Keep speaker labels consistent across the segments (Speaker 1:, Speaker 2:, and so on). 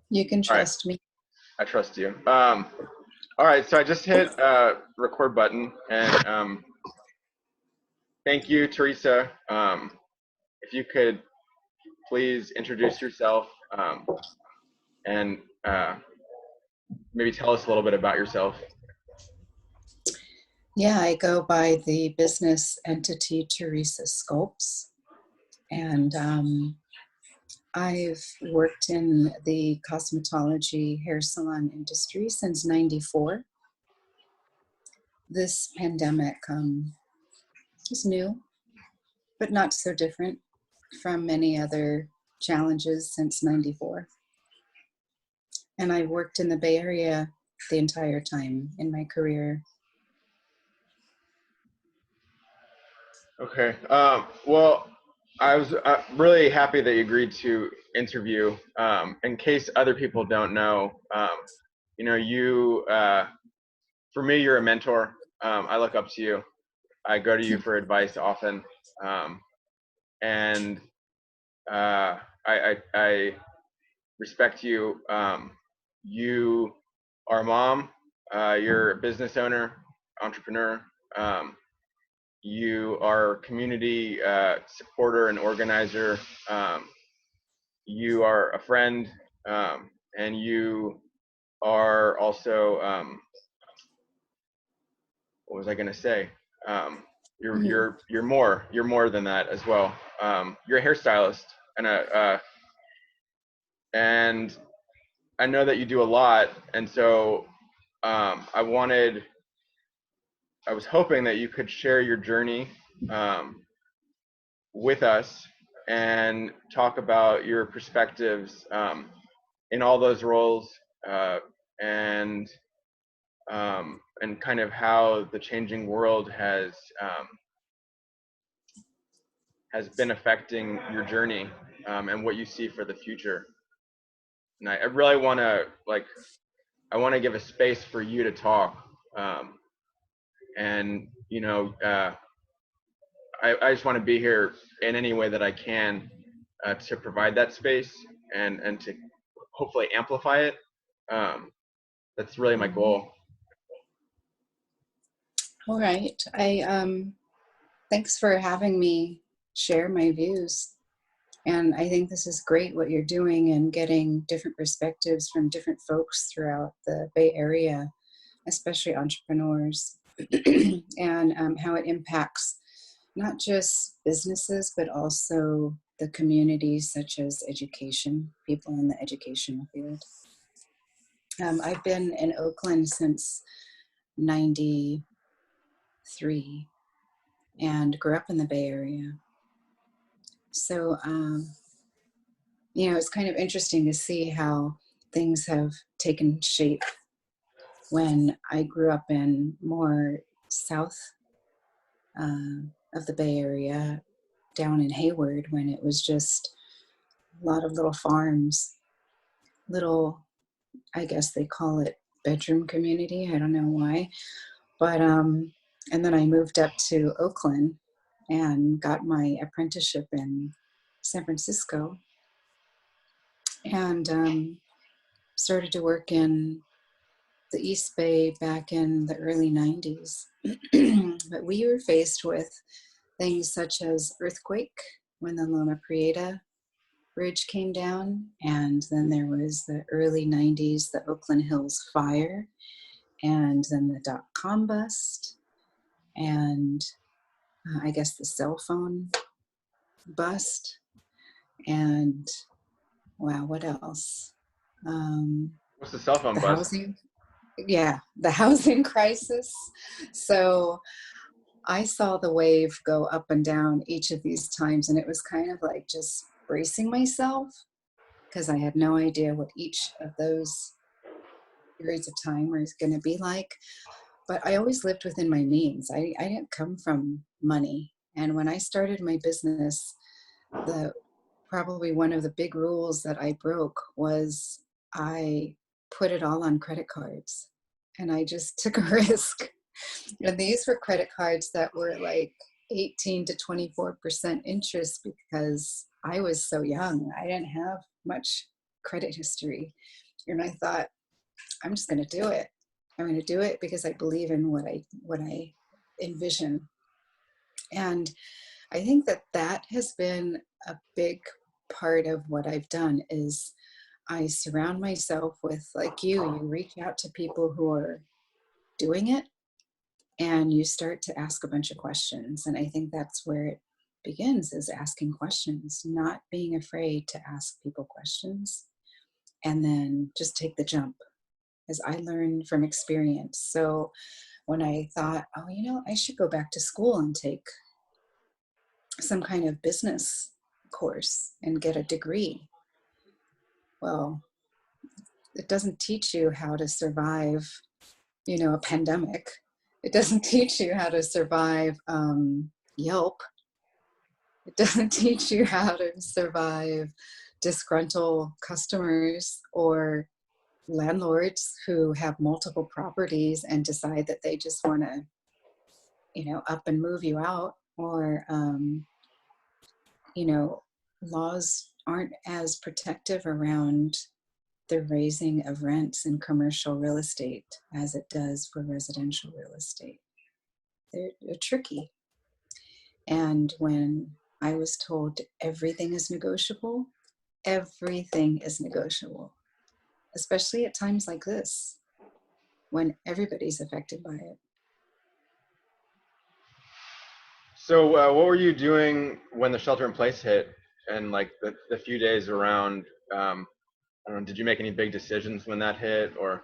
Speaker 1: You can
Speaker 2: All right,
Speaker 1: trust me.
Speaker 2: I trust you. All right, so I just hit record button, and thank you, Teresa. If you could please introduce yourself and maybe tell us a little bit about yourself.
Speaker 1: Yeah, I go by the business entity Teresa Sculpts, and I've worked in the cosmetology hair salon industry since '94. This pandemic is new, but not so different from many other challenges since '94. And I've worked in the Bay Area the entire time in my career.
Speaker 2: Okay. Well, I was really happy that you agreed to interview. In case other people don't know, you, for me, you're a mentor. I look up to you. I go to you for advice often. And I respect you. You are a mom. You're a business owner, entrepreneur. Um, you are a community supporter and organizer. Um, you are a friend, and you are also what was I going to say? Um, you're more than that as well. You're a hairstylist and I know that you do a lot, and so I was hoping that you could share your journey um, with us and talk about your perspectives in all those roles uh, and and kind of how the changing world has been affecting your journey and what you see for the future. And I really want to I want to give a space for you to talk. Um, and I just want to be here in any way that I can to provide that space and to hopefully amplify it. Um, that's really my goal.
Speaker 1: All right. Thanks for having me share my views. And I think this is great what you're doing and getting different perspectives from different folks throughout the Bay Area, especially entrepreneurs, and how it impacts not just businesses, but also the communities such as education, people in the educational field. I've been in Oakland since '93 and grew up in the Bay Area. So, it's kind of interesting to see how things have taken shape when I grew up in more south of the Bay Area, down in Hayward, when it was just a lot of little farms, little, I guess they call it bedroom community. I don't know why. But, and then I moved up to Oakland and got my apprenticeship in San Francisco and started to work in the East Bay back in the early '90s. But we were faced with things such as earthquake when the Loma Prieta Bridge came down, and then there was the early '90s, the Oakland Hills fire, and then the dot-com bust, and I guess the cell phone bust, and wow, what else?
Speaker 2: What's the cell phone
Speaker 1: The
Speaker 2: bust?
Speaker 1: housing, yeah, the housing crisis. So I saw the wave go up and down each of these times, and it was kind of like just bracing myself because I had no idea what each of those periods of time was going to be like. But I always lived within my means. I didn't come from money. And when I started my business, the probably one of the big rules that I broke was I put it all on credit cards and I just took a risk. And these were credit cards that were like 18 to 24% interest because I was so young. I didn't have much credit history. And I thought, I'm just going to do it. I'm going to do it because I believe in what I envision. And I think that that has been a big part of what I've done is I surround myself with, like you reach out to people who are doing it and you start to ask a bunch of questions. And I think that's where it begins, is asking questions, not being afraid to ask people questions, and then just take the jump, as I learned from experience. So when I thought, oh, I should go back to school and take some kind of business course and get a degree. Well, it doesn't teach you how to survive, a pandemic. It doesn't teach you how to survive Yelp. It doesn't teach you how to survive disgruntled customers or landlords who have multiple properties and decide that they just want to, up and move you out, or, laws aren't as protective around the raising of rents in commercial real estate as it does for residential real estate. They're tricky. And when I was told everything is negotiable, everything is negotiable, especially at times like this when everybody's affected by it.
Speaker 2: So what were you doing when the shelter in place hit, and like the few days around? I don't know, did you make any big decisions when that hit, or?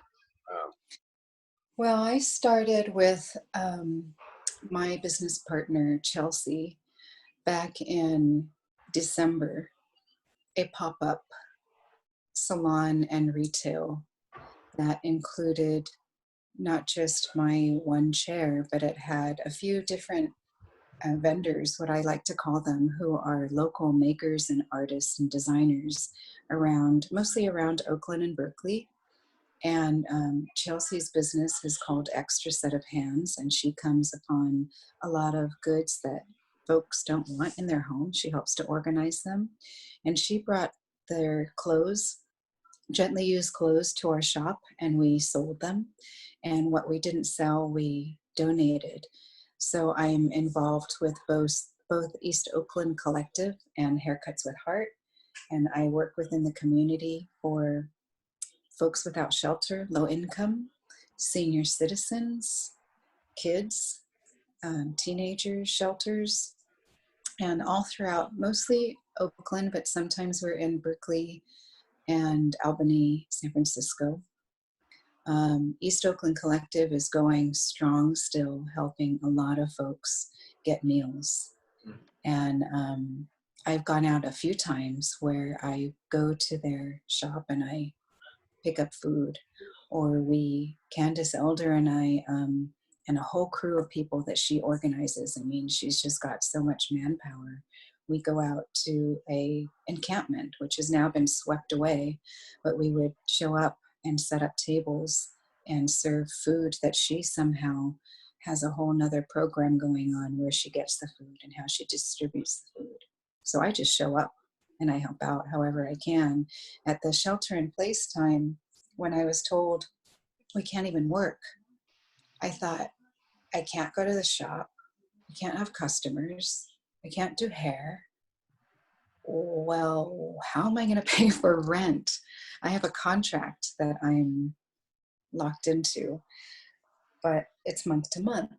Speaker 1: Well, I started with my business partner, Chelsea, back in December, a pop-up salon and retail that included not just my one chair, but it had a few different vendors, what I like to call them, who are local makers and artists and designers mostly around Oakland and Berkeley. And Chelsea's business is called Extra Set of Hands, and she comes upon a lot of goods that folks don't want in their home. She helps to organize them. And she brought their clothes, gently used clothes, to our shop, and we sold them. And what we didn't sell, we donated. So I am involved with both East Oakland Collective and Haircuts with Heart. And I work within the community for folks without shelter, low income, senior citizens, kids, teenagers, shelters, and all throughout, mostly Oakland, but sometimes we're in Berkeley and Albany, San Francisco. East Oakland Collective is going strong still, helping a lot of folks get meals. And I've gone out a few times where I go to their shop and I pick up food, or Candace Elder and I, and a whole crew of people that she organizes. I mean, she's just got so much manpower. We go out to a encampment, which has now been swept away, but we would show up and set up tables and serve food that she somehow has a whole nother program going on where she gets the food and how she distributes the food. So I just show up and I help out however I can. At the shelter in place time, when I was told we can't even work, I thought, I can't go to the shop, I can't have customers, I can't do hair. Well, how am I going to pay for rent? I have a contract that I'm locked into, but it's month to month.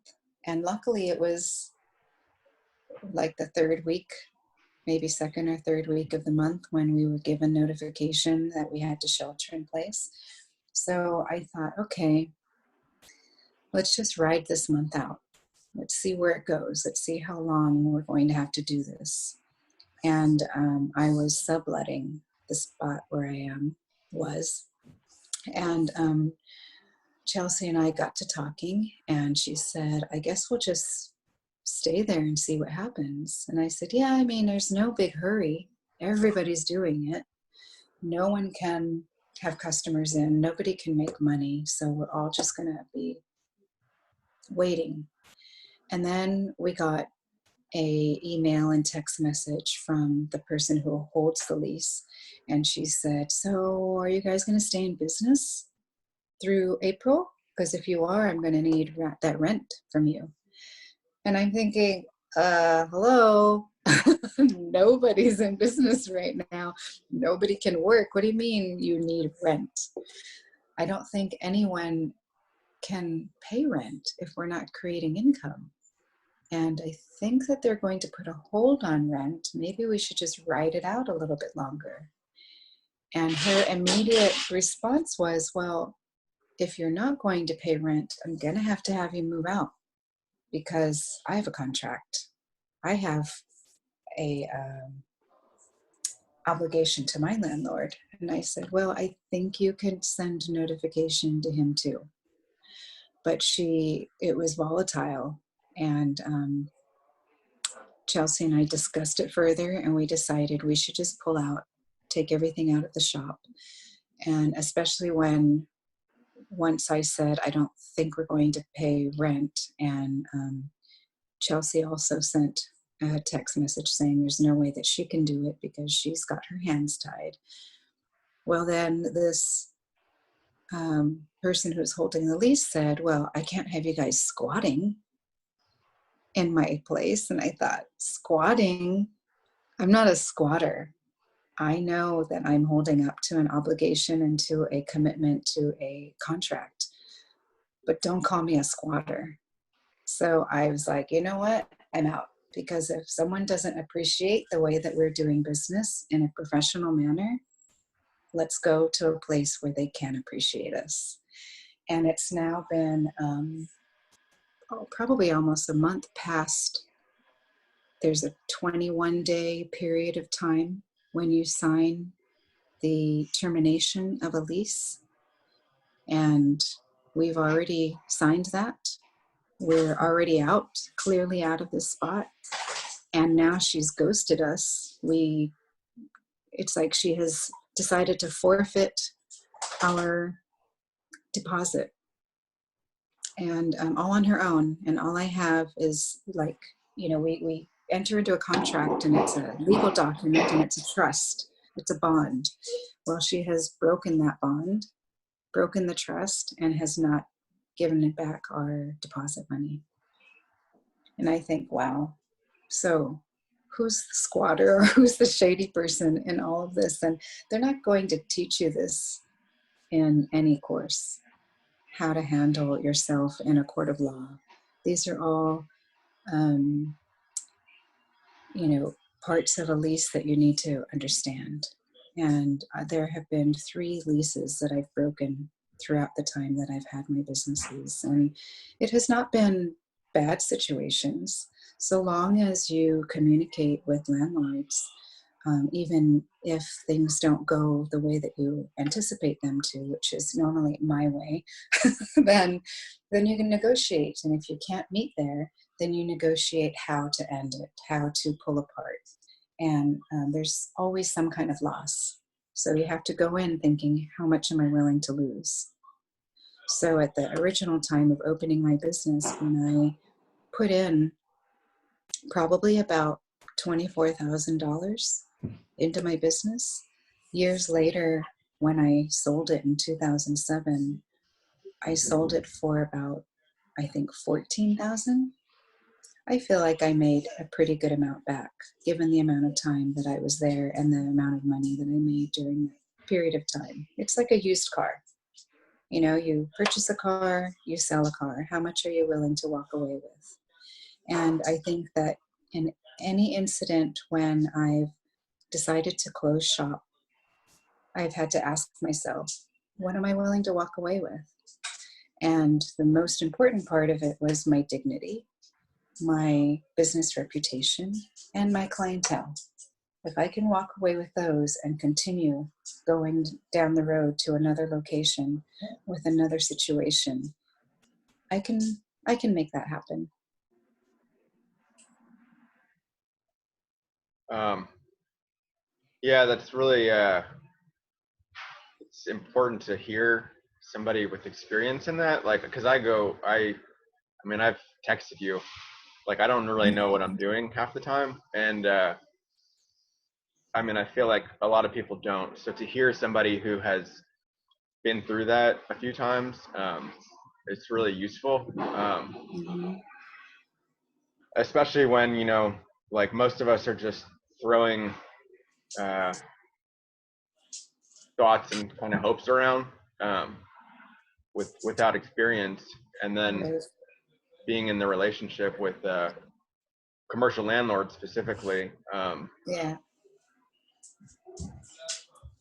Speaker 1: And luckily it was like the third week, maybe second or third week of the month, when we were given notification that we had to shelter in place. So I thought, okay, let's just ride this month out. Let's see where it goes. Let's see how long we're going to have to do this. And I was subletting the spot where I was. And Chelsea and I got to talking, and she said, I guess we'll just stay there and see what happens. And I said, yeah, I mean, there's no big hurry. Everybody's doing it. No one can have customers in. Nobody can make money. So we're all just going to be waiting. And then we got a email and text message from the person who holds the lease. And she said, so are you guys going to stay in business through April? Because if you are, I'm going to need that rent from you. And I'm thinking, hello, nobody's in business right now. Nobody can work. What do you mean you need rent? I don't think anyone can pay rent if we're not creating income. And I think that they're going to put a hold on rent. Maybe we should just ride it out a little bit longer. And her immediate response was, well, if you're not going to pay rent, I'm going to have you move out because I have a contract. I have a obligation to my landlord. And I said, well, I think you can send notification to him too. But it was volatile. And Chelsea and I discussed it further, and we decided we should just pull out, take everything out of the shop. And especially once I said, I don't think we're going to pay rent. And Chelsea also sent a text message saying there's no way that she can do it because she's got her hands tied. Well, then this person who's holding the lease said, well, I can't have you guys squatting in my place. And I thought, squatting? I'm not a squatter. I know that I'm holding up to an obligation and to a commitment to a contract, but don't call me a squatter. So I was like, you know what? I'm out. Because if someone doesn't appreciate the way that we're doing business in a professional manner, let's go to a place where they can appreciate us. And it's now been probably almost a month past. There's a 21-day period of time when you sign the termination of a lease. And we've already signed that. We're already out, clearly out of this spot. And now she's ghosted us. It's like she has decided to forfeit our deposit, and all on her own. And all I have is we enter into a contract, and it's a legal document, and it's a trust. It's a bond. Well, she has broken that bond, broken the trust, and has not given it back our deposit money. And I think, wow, so who's the squatter or who's the shady person in all of this? And they're not going to teach you this in any course, how to handle yourself in a court of law. These are all, parts of a lease that you need to understand. And there have been 3 leases that I've broken throughout the time that I've had my businesses. And it has not been bad situations, so long as you communicate with landlords, even if things don't go the way that you anticipate them to, which is normally my way, then you can negotiate. And if you can't meet there, then you negotiate how to end it, how to pull apart. And there's always some kind of loss. So you have to go in thinking, how much am I willing to lose? So at the original time of opening my business, when I put in probably about $24,000 into my business, years later, when I sold it in 2007, I sold it for about, I think, $14,000. I feel like I made a pretty good amount back, given the amount of time that I was there and the amount of money that I made during that period of time. It's like a used car. You purchase a car, you sell a car. How much are you willing to walk away with? And I think that in any incident when I've decided to close shop, I've had to ask myself, what am I willing to walk away with? And the most important part of it was my dignity, my business reputation, and my clientele. If I can walk away with those and continue going down the road to another location with another situation, I can make that happen.
Speaker 2: Yeah, that's really it's important to hear somebody with experience in that, like, because I've texted you Like, I don't really know what I'm doing half the time. And I mean, I feel like a lot of people don't. So to hear somebody who has been through that a few times, it's really useful.
Speaker 1: Mm-hmm.
Speaker 2: Especially when, you know, like most of us are just throwing uh, thoughts and kind of hopes around um, without experience, and then
Speaker 1: Right.
Speaker 2: being in the relationship with commercial landlords specifically.
Speaker 1: Yeah.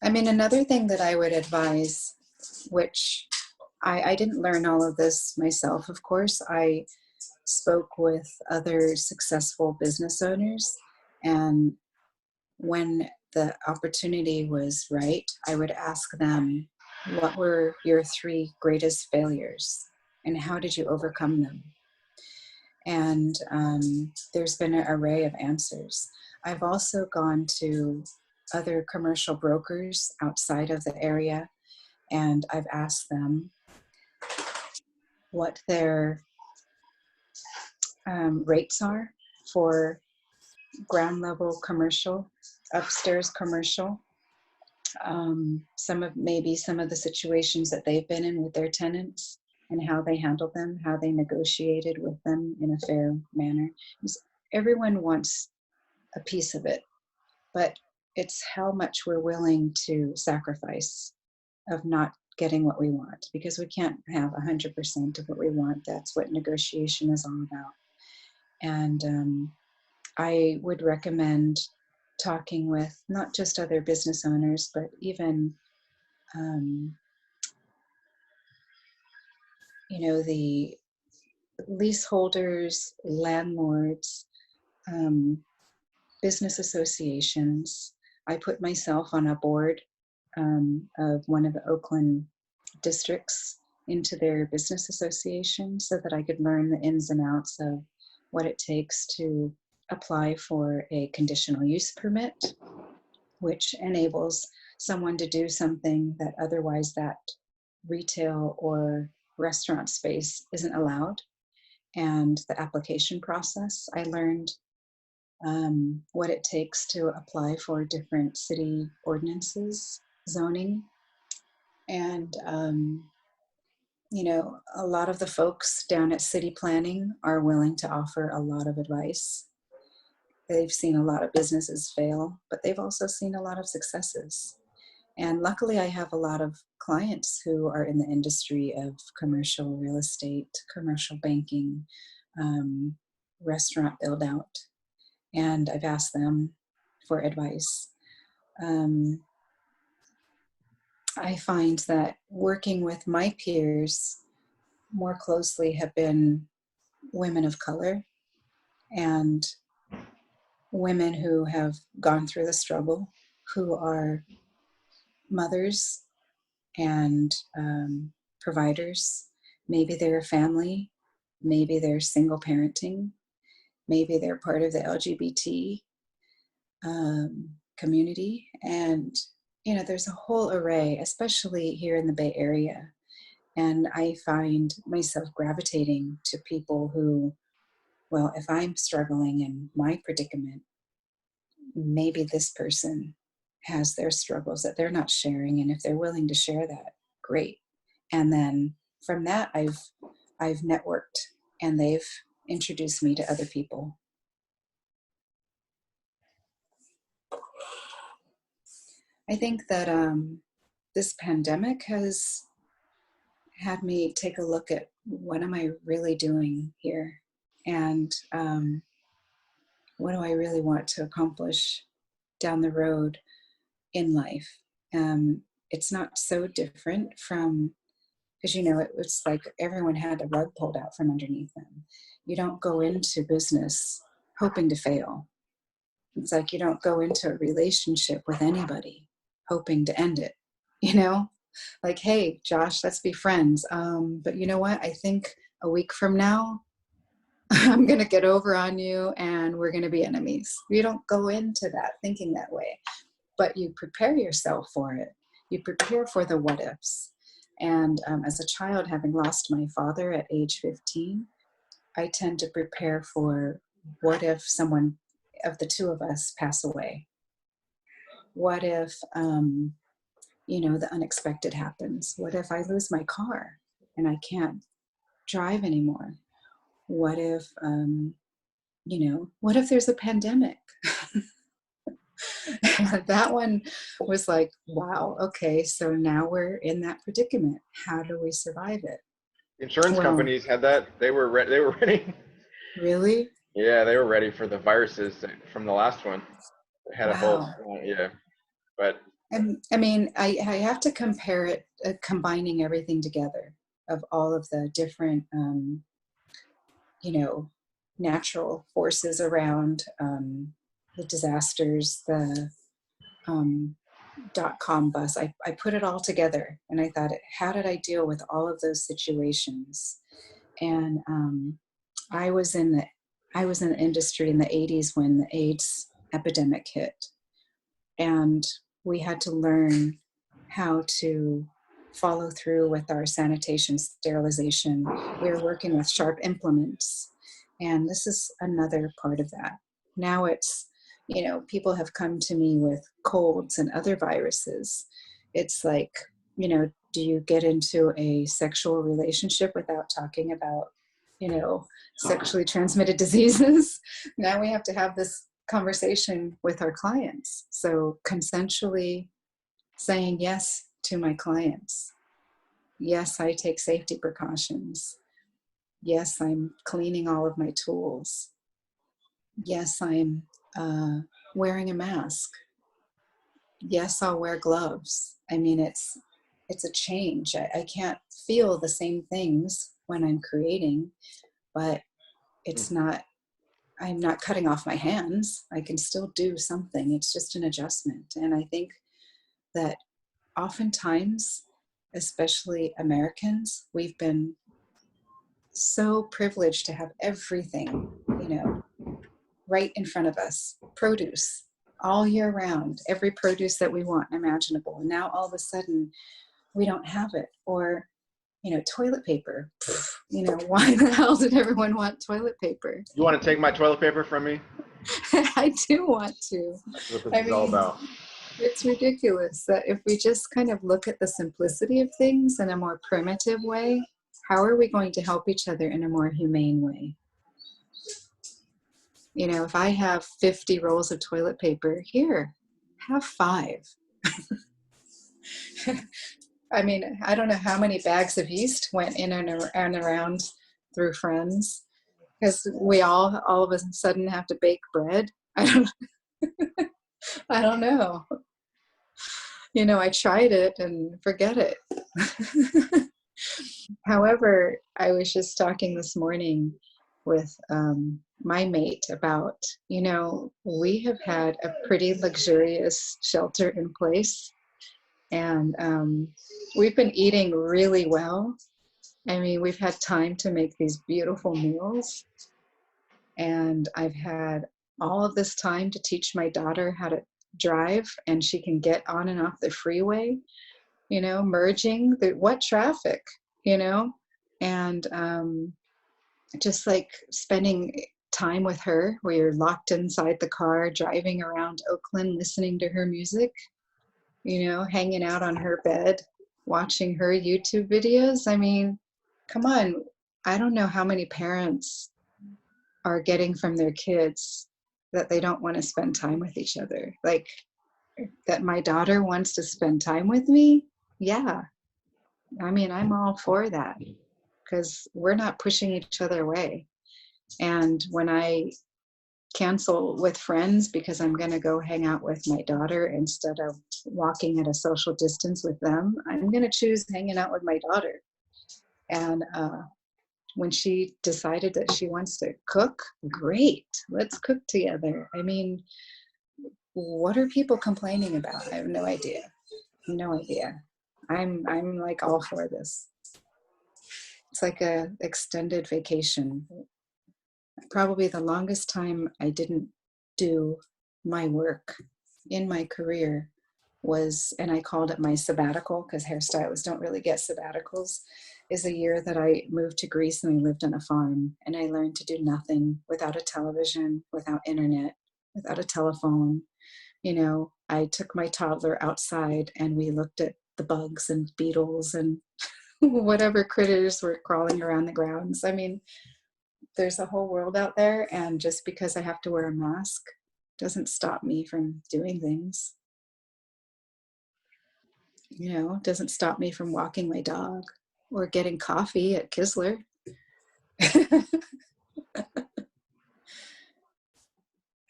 Speaker 1: I mean, another thing that I would advise, which I didn't learn all of this myself, of course. I spoke with other successful business owners, and when the opportunity was right, I would ask them, what were your three greatest failures and how did you overcome them? And there's been an array of answers. I've also gone to other commercial brokers outside of the area, and I've asked them what their rates are for ground level commercial, upstairs commercial. Some of the situations that they've been in with their tenants and how they handled them, how they negotiated with them in a fair manner. Because everyone wants a piece of it, but it's how much we're willing to sacrifice of not getting what we want, because we can't have 100% of what we want. That's what negotiation is all about. And I would recommend talking with not just other business owners, but even, um, the leaseholders, landlords, um, business associations. I put myself on a board of one of the Oakland districts into their business association so that I could learn the ins and outs of what it takes to apply for a conditional use permit, which enables someone to do something that otherwise that retail or restaurant space isn't allowed, and the application process. I learned what it takes to apply for different city ordinances, zoning, and a lot of the folks down at city planning are willing to offer a lot of advice. They've seen a lot of businesses fail, but they've also seen a lot of successes. And luckily, I have a lot of clients who are in the industry of commercial real estate, commercial banking, restaurant build out, and I've asked them for advice. Um, I find that working with my peers more closely have been women of color and women who have gone through the struggle, who are mothers and providers. Maybe they're a family, maybe they're single parenting, maybe they're part of the LGBT community. And, there's a whole array, especially here in the Bay Area. And I find myself gravitating to people who, well, if I'm struggling in my predicament, maybe this person has their struggles that they're not sharing. And if they're willing to share that, great. And then from that, I've networked and they've introduced me to other people. I think that this pandemic has had me take a look at what am I really doing here, and what do I really want to accomplish down the road in life. It's not so different from, because it's like everyone had the rug pulled out from underneath them. You don't go into business hoping to fail. It's like you don't go into a relationship with anybody hoping to end it. You know, like, hey, Josh, let's be friends. But you know what? I think a week from now, I'm going to get over on you and we're going to be enemies. You don't go into that thinking that way, but you prepare yourself for it. You prepare for the what ifs. And as a child, having lost my father at age 15, I tend to prepare for, what if someone of the two of us pass away? What if, the unexpected happens? What if I lose my car and I can't drive anymore? What if, what if there's a pandemic? That one was like, wow, okay, so now we're in that predicament. How do we survive it?
Speaker 2: Insurance
Speaker 1: Well,
Speaker 2: companies had that. They were they were ready.
Speaker 1: really?
Speaker 2: Yeah, they were ready for the viruses from the last one. They had a whole,
Speaker 1: Wow.
Speaker 2: yeah. But
Speaker 1: And I mean, I have to compare it, combining everything together of all of the different, you know, natural forces around, the disasters, the um, .com bus. I put it all together and I thought, how did I deal with all of those situations? And I was in the I was in the industry in the 80s when the AIDS epidemic hit, and we had to learn how to follow through with our sanitation, sterilization. We were working with sharp implements, and this is another part of that. Now it's, people have come to me with colds and other viruses. It's like, do you get into a sexual relationship without talking about, sexually transmitted diseases? Now we have to have this conversation with our clients. So consensually saying yes to my clients. Yes, I take safety precautions. Yes, I'm cleaning all of my tools. Yes, I'm wearing a mask. Yes, I'll wear gloves. I mean, it's a change. I can't feel the same things when I'm creating, but it's not, I'm not cutting off my hands. I can still do something. It's just an adjustment. And I think that oftentimes, especially Americans, we've been so privileged to have everything, right in front of us. Produce all year round, every produce that we want imaginable. And now all of a sudden we don't have it. Or, toilet paper. Why the hell did everyone want toilet paper?
Speaker 2: you want to take my toilet paper from me?
Speaker 1: I do want to.
Speaker 2: That's what this
Speaker 1: I
Speaker 2: is all
Speaker 1: mean,
Speaker 2: about.
Speaker 1: it's ridiculous that if we just kind of look at the simplicity of things in a more primitive way, how are we going to help each other in a more humane way? If I have 50 rolls of toilet paper, here, have 5. I mean, I don't know how many bags of yeast went in and around through friends, because we all of a sudden have to bake bread. I don't know. I tried it and forget it. However, I was just talking this morning with my mate about, we have had a pretty luxurious shelter in place, and we've been eating really well. I mean, we've had time to make these beautiful meals, and I've had all of this time to teach my daughter how to drive, and she can get on and off the freeway, merging what traffic, you know, and just like spending time with her where you're locked inside the car, driving around Oakland, listening to her music, hanging out on her bed, watching her YouTube videos. I mean, come on. I don't know how many parents are getting from their kids that they don't want to spend time with each other. Like, that my daughter wants to spend time with me. Yeah. I mean, I'm all for that, because we're not pushing each other away. And when I cancel with friends because I'm going to go hang out with my daughter instead of walking at a social distance with them, I'm going to choose hanging out with my daughter. And when she decided that she wants to cook, great, let's cook together. I mean, what are people complaining about? I have no idea. No idea. I'm like all for this. It's like a extended vacation. Probably the longest time I didn't do my work in my career was, and I called it my sabbatical, because hairstylists don't really get sabbaticals. is a year that I moved to Greece and I lived on a farm, and I learned to do nothing without a television, without internet, without a telephone. You know, I took my toddler outside and we looked at the bugs and beetles and whatever critters were crawling around the grounds. I mean, there's a whole world out there, and just because I have to wear a mask doesn't stop me from doing things. You know, doesn't stop me from walking my dog or getting coffee at Kisler.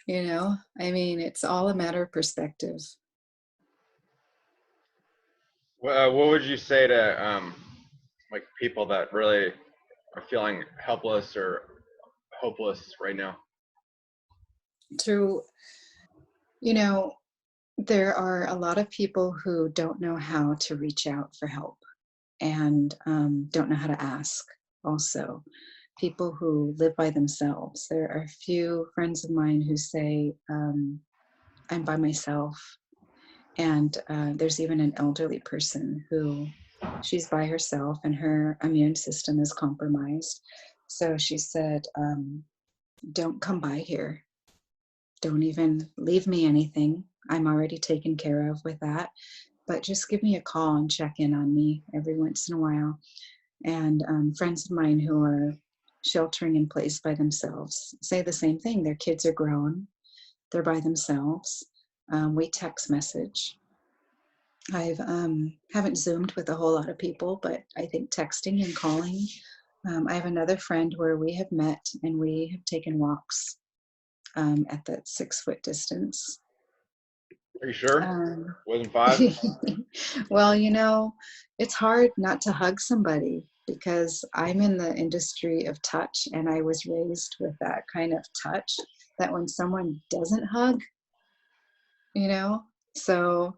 Speaker 1: You know, I mean, it's all a matter of perspective.
Speaker 2: What would you say to like people that really are feeling helpless or hopeless right now?
Speaker 1: To, you know, there are a lot of people who don't know how to reach out for help, and don't know how to ask also. People who live by themselves. There are a few friends of mine who say, I'm by myself. And there's even an elderly person who, she's by herself and her immune system is compromised. So she said, don't come by here. Don't even leave me anything. I'm already taken care of with that. But just give me a call and check in on me every once in a while. And friends of mine who are sheltering in place by themselves say the same thing. Their kids are grown, they're by themselves. We text message. I've haven't Zoomed with a whole lot of people, but I think texting and calling. I have another friend where we have met and we have taken walks at that 6 foot distance.
Speaker 2: Are you sure?
Speaker 1: Um,
Speaker 2: Wasn't five?
Speaker 1: well, you know, it's hard not to hug somebody because I'm in the industry of touch and I was raised with that kind of touch that when someone doesn't hug, you know, so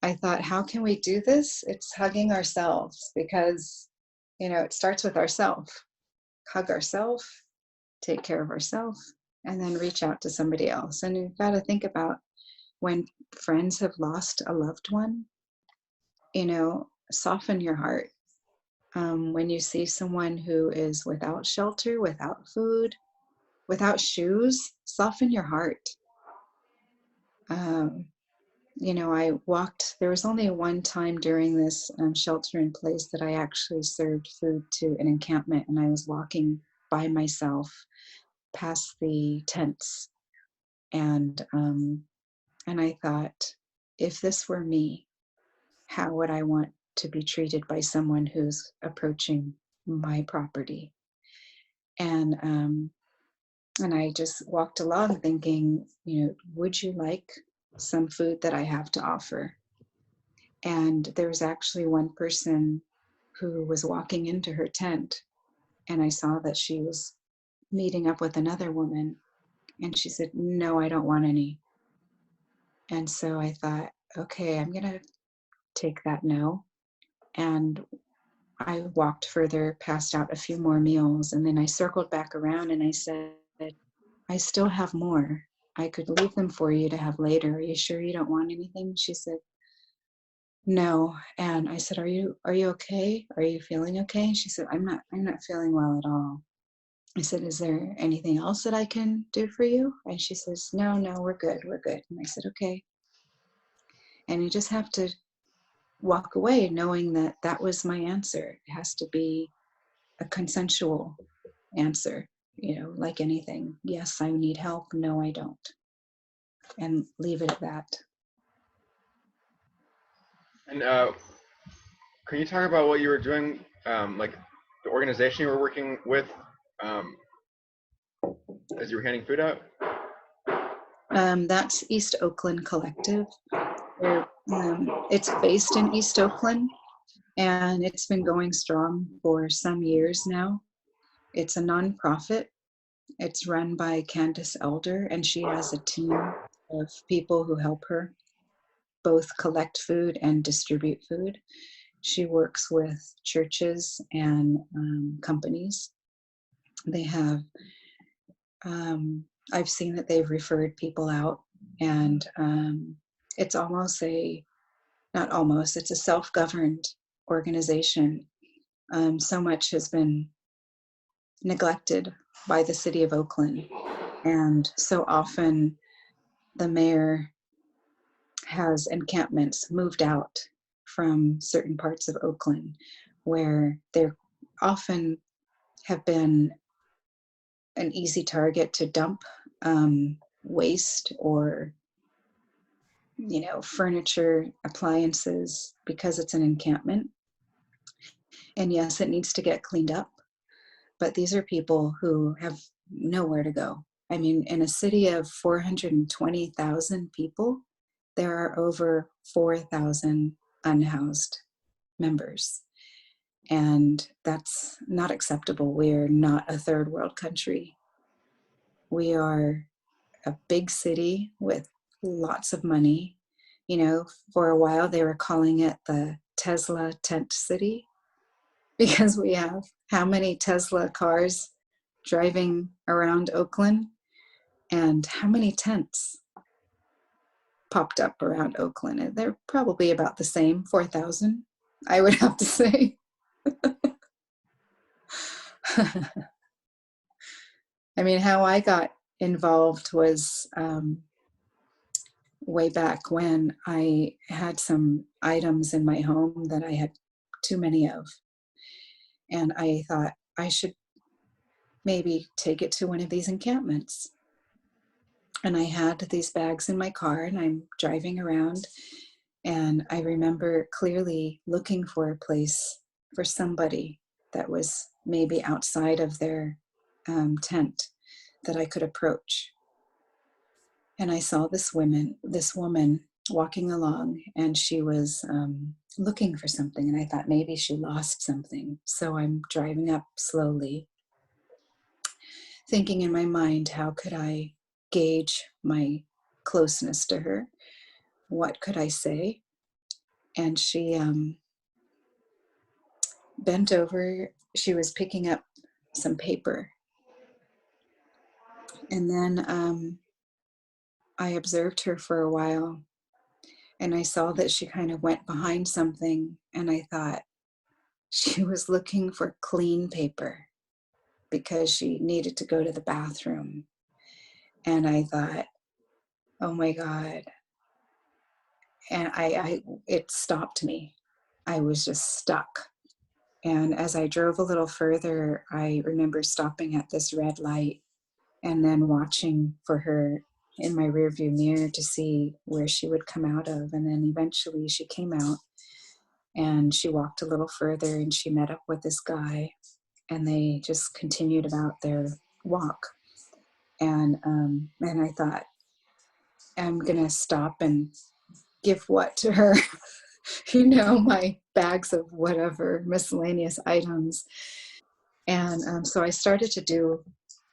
Speaker 1: I thought, how can we do this? It's hugging ourselves because, you know, it starts with ourselves. Hug ourselves, take care of ourselves, and then reach out to somebody else. And you've got to think about when friends have lost a loved one, you know, soften your heart. When you see someone who is without shelter, without food, without shoes, soften your heart. Um, you know, I walked, there was only one time during this shelter in place that I actually served food to an encampment, and I was walking by myself past the tents. And I thought, if this were me, how would I want to be treated by someone who's approaching my property? And and I just walked along thinking, you know, would you like some food that I have to offer? And there was actually one person who was walking into her tent, and I saw that she was meeting up with another woman, and she said, no, I don't want any. And so I thought, okay, I'm going to take that no. And I walked further, passed out a few more meals, and then I circled back around and I said, I still have more. I could leave them for you to have later. Are you sure you don't want anything? She said, no. And I said, are you okay? Are you feeling okay? And she said, I'm not feeling well at all. I said, is there anything else that I can do for you? And she says, no, we're good. We're good. And I said, okay. And you just have to walk away knowing that that was my answer. It has to be a consensual answer, you know, like anything. Yes, I need help. No, I don't. And leave it at that.
Speaker 2: And can you talk about what you were doing, like the organization you were working with, um, as you were handing food out?
Speaker 1: That's East Oakland Collective. It's based in East Oakland, and it's been going strong for some years now. It's a nonprofit. It's run by Candace Elder, and she has a team of people who help her both collect food and distribute food. She works with churches and companies. They have, I've seen that they've referred people out, and it's almost not almost, it's a self-governed organization. So much has been neglected by the city of Oakland. And so often the mayor has encampments moved out from certain parts of Oakland where there often have been an easy target to dump waste or furniture, appliances, because it's an encampment. And yes, it needs to get cleaned up, but these are people who have nowhere to go. I mean, in a city of 420,000 people, there are over 4,000 unhoused members. And that's not acceptable. We're not a third world country. We are a big city with lots of money. For a while they were calling it the Tesla tent city because we have how many Tesla cars driving around Oakland and how many tents popped up around Oakland. And they're probably about the same, 4,000, I would have to say. I mean, how I got involved was way back when I had some items in my home that I had too many of. And I thought I should maybe take it to one of these encampments. And I had these bags in my car and I'm driving around. And I remember clearly looking for a place for somebody that was maybe outside of their tent that I could approach. And I saw this woman walking along, and she was looking for something. And I thought maybe she lost something. So I'm driving up slowly, thinking in my mind, how could I gauge my closeness to her? What could I say? And she bent over. She was picking up some paper. And then I observed her for a while, and I saw that she kind of went behind something, and I thought she was looking for clean paper because she needed to go to the bathroom. And I thought, oh my God. And it stopped me. I was just stuck. And as I drove a little further, I remember stopping at this red light and then watching for her in my rearview mirror to see where she would come out of. And then eventually she came out and she walked a little further and she met up with this guy, and they just continued about their walk. And I thought, I'm gonna stop and give what to her? My bags of whatever miscellaneous items. And so I started to do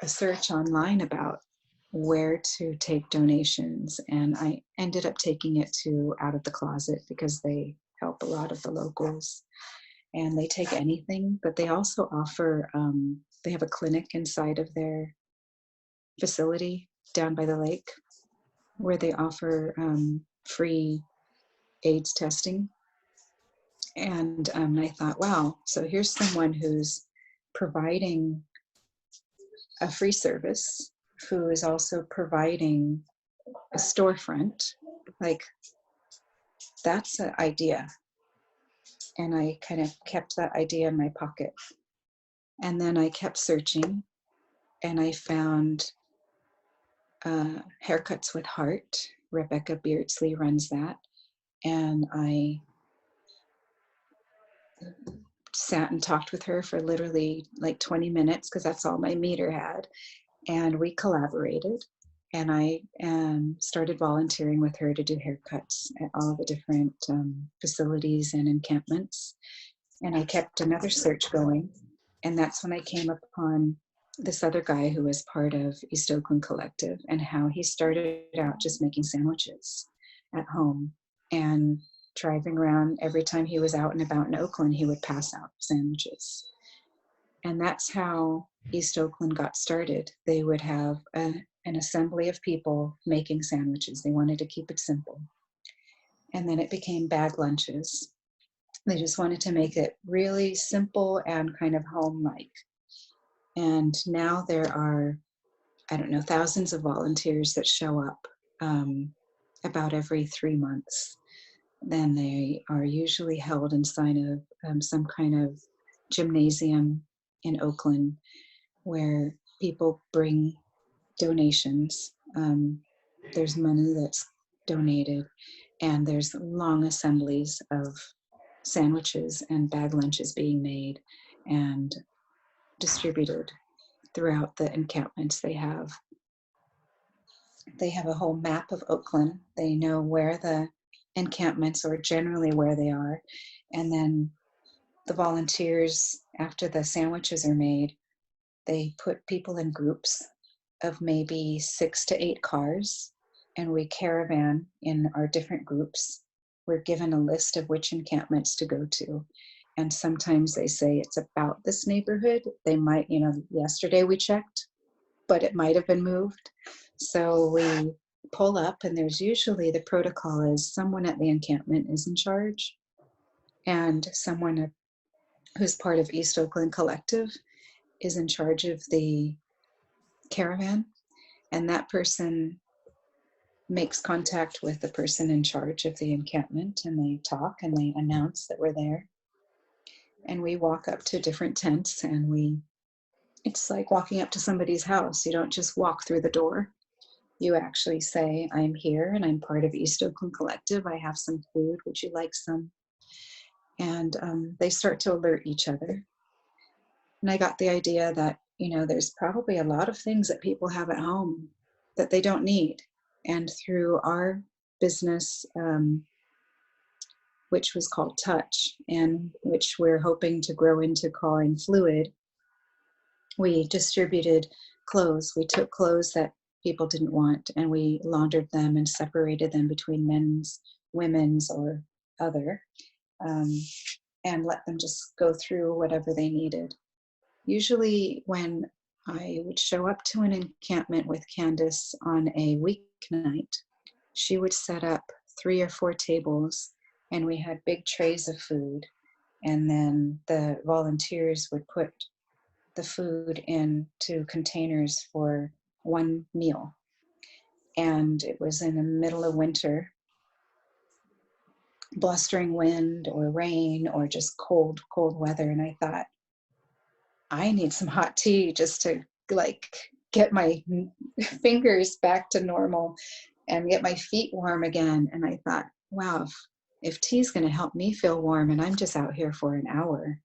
Speaker 1: a search online about where to take donations, and I ended up taking it to Out of the Closet because they help a lot of the locals, and they take anything, but they also offer they have a clinic inside of their facility down by the lake where they offer free AIDS testing. And I thought, wow, so here's someone who's providing a free service, who is also providing a storefront. Like, that's an idea. And I kind of kept that idea in my pocket. And then I kept searching, and I found Haircuts with Heart. Rebecca Beardsley runs that. And I sat and talked with her for literally like 20 minutes because that's all my meter had. And we collaborated. And I started volunteering with her to do haircuts at all the different facilities and encampments. And I kept another search going. And that's when I came upon this other guy who was part of East Oakland Collective, and how he started out just making sandwiches at home. And driving around, every time he was out and about in Oakland, he would pass out sandwiches. And that's how East Oakland got started. They would have an assembly of people making sandwiches. They wanted to keep it simple. And then it became bag lunches. They just wanted to make it really simple and kind of home-like. And now there are, I don't know, thousands of volunteers that show up about every 3 months. Then they are usually held inside of some kind of gymnasium in Oakland where people bring donations. There's money that's donated, and there's long assemblies of sandwiches and bag lunches being made and distributed throughout the encampments they have. They have a whole map of Oakland. They know where the encampments or generally where they are. And then the volunteers, after the sandwiches are made, they put people in groups of maybe 6 to 8 cars, and we caravan in our different groups. We're given a list of which encampments to go to. And sometimes they say it's about this neighborhood. They might, yesterday we checked, but it might have been moved. So we pull up, and there's usually the protocol is someone at the encampment is in charge, and someone who's part of East Oakland Collective is in charge of the caravan, and that person makes contact with the person in charge of the encampment, and they talk and they announce that we're there. And we walk up to different tents, and it's like walking up to somebody's house. You don't just walk through the door. You actually say, I'm here and I'm part of East Oakland Collective. I have some food. Would you like some? And they start to alert each other. And I got the idea that, there's probably a lot of things that people have at home that they don't need. And through our business, which was called Touch, and which we're hoping to grow into calling Fluid, we distributed clothes. We took clothes that people didn't want, and we laundered them and separated them between men's, women's, or other, and let them just go through whatever they needed. Usually when I would show up to an encampment with Candace on a weeknight, she would set up 3 or 4 tables, and we had big trays of food, and then the volunteers would put the food into containers for one meal. And it was in the middle of winter, blustering wind or rain or just cold weather. And I thought, I need some hot tea just to get my fingers back to normal and get my feet warm again. And I thought, wow, if tea's going to help me feel warm and I'm just out here for an hour,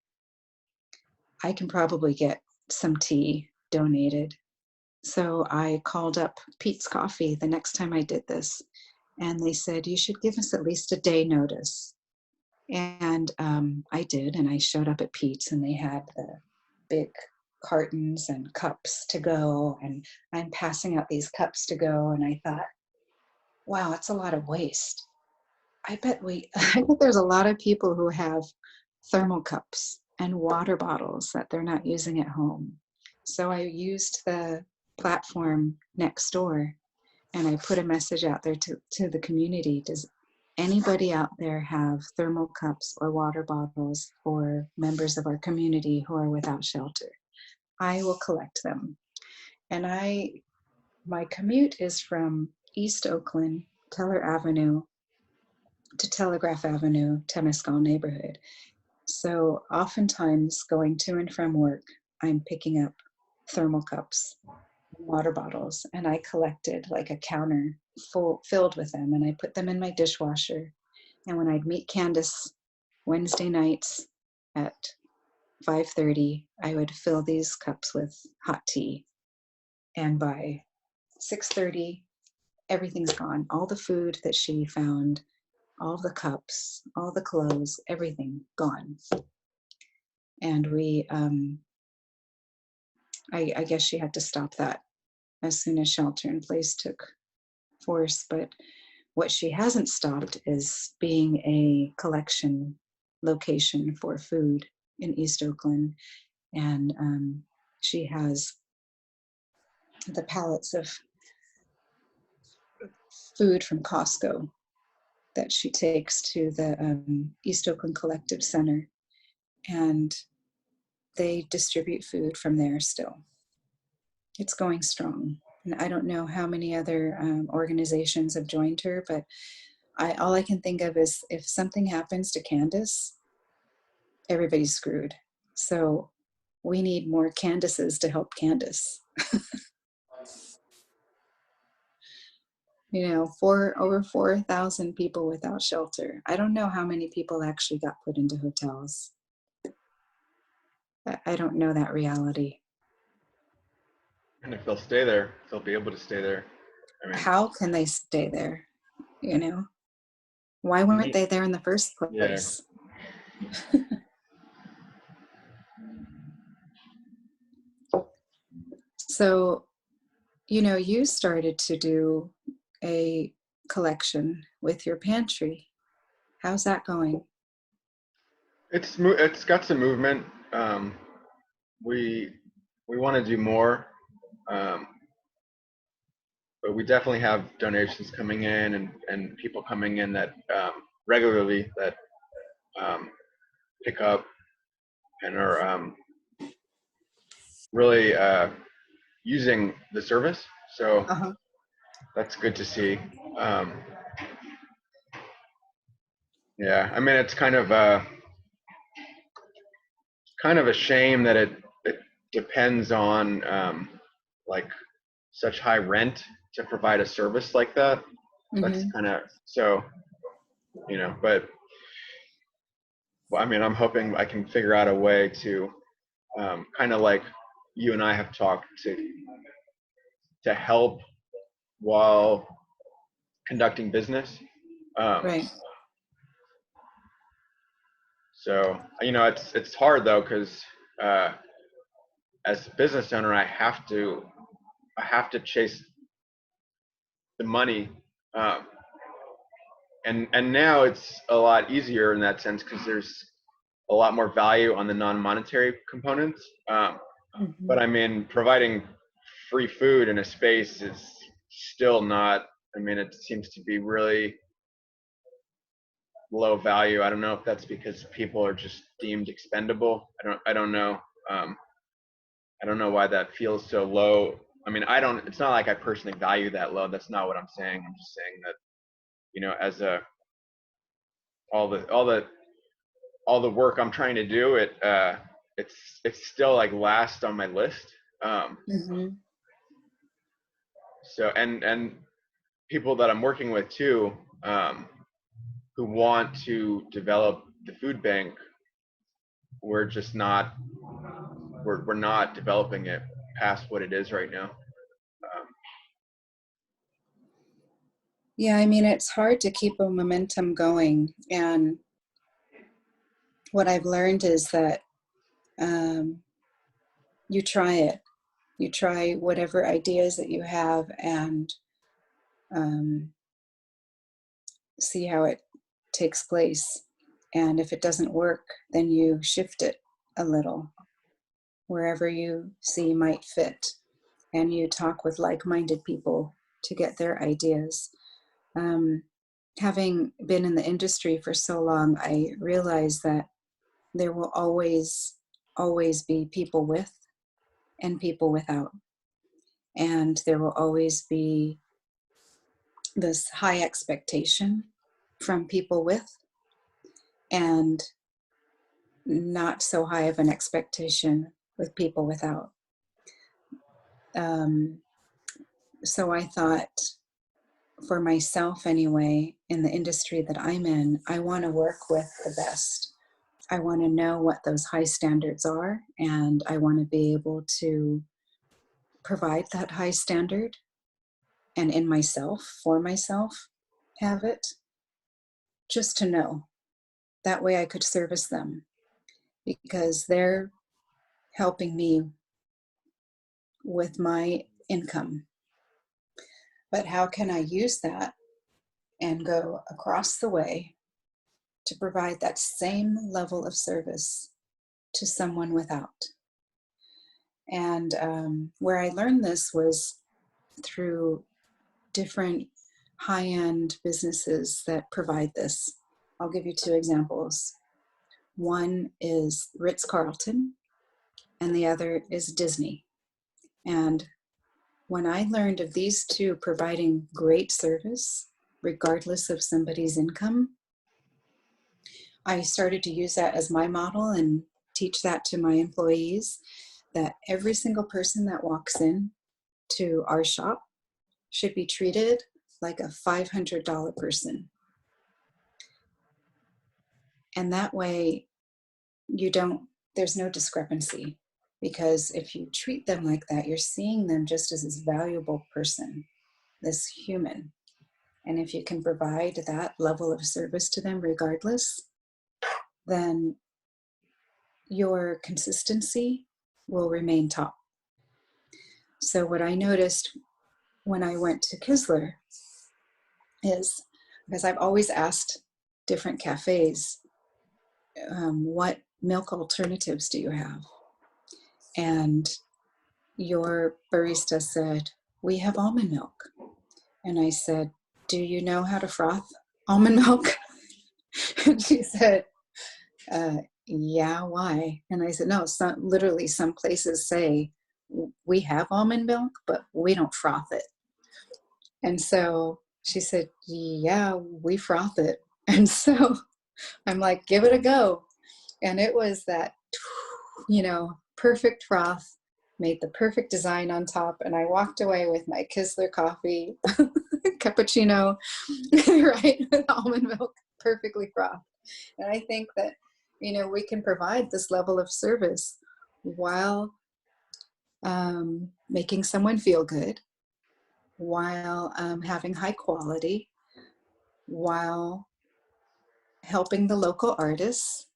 Speaker 1: I can probably get some tea donated. So I called up Pete's Coffee the next time I did this, and they said, you should give us at least a day notice. And I did, and I showed up at Pete's, and they had the big cartons and cups to go, and I'm passing out these cups to go, and I thought, wow, it's a lot of waste. I bet there's a lot of people who have thermal cups and water bottles that they're not using at home. So I used the platform next door, and I put a message out there to the community. Does anybody out there have thermal cups or water bottles for members of our community who are without shelter? I will collect them. And my commute is from East Oakland, Keller Avenue, to Telegraph Avenue, Temescal neighborhood. So oftentimes going to and from work, I'm picking up thermal cups, water bottles, and I collected like a counter filled with them, and I put them in my dishwasher. And when I'd meet Candace Wednesday nights at 5:30, I would fill these cups with hot tea. And by 6:30, everything's gone. All the food that she found, all the cups, all the clothes, everything gone. And I guess she had to stop that as soon as shelter in place took force. But what she hasn't stopped is being a collection location for food in East Oakland. And she has the pallets of food from Costco that she takes to the East Oakland Collective Center, and they distribute food from there still. It's going strong. And I don't know how many other organizations have joined her, but all I can think of is if something happens to Candace, everybody's screwed. So we need more Candaces to help Candace. You know, over 4,000 people without shelter. I don't know how many people actually got put into hotels. I don't know that reality.
Speaker 2: And if they'll stay there, they'll be able to stay there. I mean,
Speaker 1: How can they stay there? You know, why weren't they there in the first
Speaker 2: yeah.
Speaker 1: place? So, you know, you started to do a collection with your pantry. How's that going?
Speaker 2: It's got some movement. We want to do more, but we definitely have donations coming in and people coming in that regularly that pick up and are really using the service. So that's good to see. Yeah, I mean, it's kind of a shame that it depends on like such high rent to provide a service like that. That's kind of so, you know, but I mean, I'm hoping I can figure out a way to kind of like you and I have talked to help while conducting business.
Speaker 1: Right.
Speaker 2: So, you know, it's hard though, because as a business owner, I have to chase the money, and now it's a lot easier in that sense because there's a lot more value on the non-monetary components. But I mean, providing free food in a space is still not. I mean, it seems to be really low value. I don't know if that's because people are just deemed expendable. I don't know. I don't know why that feels so low. I mean, it's not like I personally value that low. That's not what I'm saying. I'm just saying that, you know, as all the work I'm trying to do, it's still like last on my list. So and people that I'm working with too, who want to develop the food bank, we're just not we're not developing it past what it is right now.
Speaker 1: Yeah, I mean, it's hard to keep a momentum going. And what I've learned is that you try it. You try whatever ideas that you have and see how it takes place. And if it doesn't work, then you shift it a little wherever you see might fit. And you talk with like-minded people to get their ideas. Having been in the industry for so long, I realize that there will always be people with and people without. And there will always be this high expectation from people with and not so high of an expectation with people without. So I thought, for myself anyway, in the industry that I'm in, I want to work with the best. I want to know what those high standards are, and I want to be able to provide that high standard and in myself, for myself, have it, just to know. That way I could service them because they're helping me with my income. But how can I use that and go across the way to provide that same level of service to someone without? And where I learned this was through different high-end businesses that provide this. I'll give you two examples. One is Ritz-Carlton, and the other is Disney. And when I learned of these two providing great service, regardless of somebody's income, I started to use that as my model and teach that to my employees, that every single person that walks in to our shop should be treated like a $500 person. And that way there's no discrepancy, because if you treat them like that, you're seeing them just as this valuable person, this human. And if you can provide that level of service to them regardless, then your consistency will remain top. So what I noticed when I went to Kisler is, because I've always asked different cafes, what milk alternatives do you have? And your barista said, we have almond milk. And I said, do you know how to froth almond milk? And she said, yeah, why? And I said, no, literally some places say we have almond milk, but we don't froth it. And so she said, yeah, we froth it. And so I'm like, give it a go. And it was that, perfect froth, made the perfect design on top. And I walked away with my Kisler coffee, cappuccino, right, with almond milk, perfectly frothed. And I think that, we can provide this level of service while making someone feel good, while having high quality, while helping the local artists,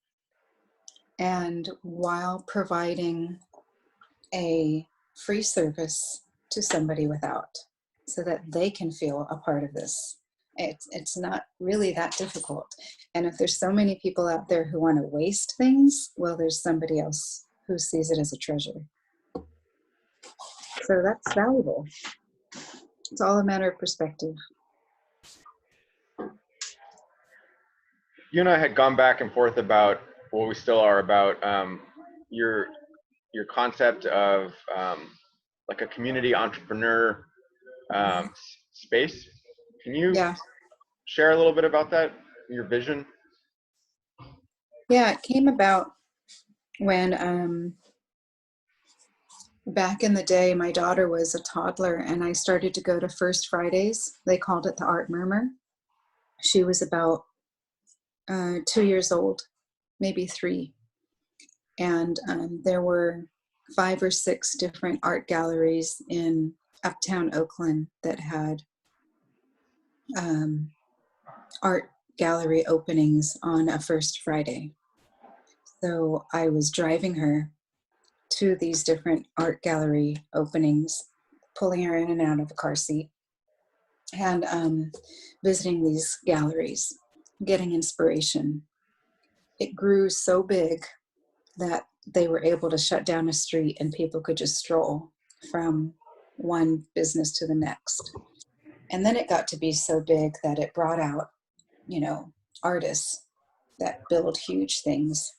Speaker 1: and while providing a free service to somebody without, so that they can feel a part of this. It's not really that difficult. And if there's so many people out there who want to waste things, well, there's somebody else who sees it as a treasure. So that's valuable. It's all a matter of perspective.
Speaker 2: You and I had gone back and forth about, well, we still are, about your concept of like a community entrepreneur space. Can you share a little bit about that, your vision?
Speaker 1: Yeah, it came about when back in the day, my daughter was a toddler and I started to go to First Fridays. They called it the Art Murmur. She was about 2 years old, maybe 3. And there were 5 or 6 different art galleries in uptown Oakland that had art gallery openings on a First Friday. So I was driving her to these different art gallery openings, pulling her in and out of a car seat, and visiting these galleries, getting inspiration. It grew so big that they were able to shut down a street and people could just stroll from one business to the next. And then it got to be so big that it brought out, artists that build huge things.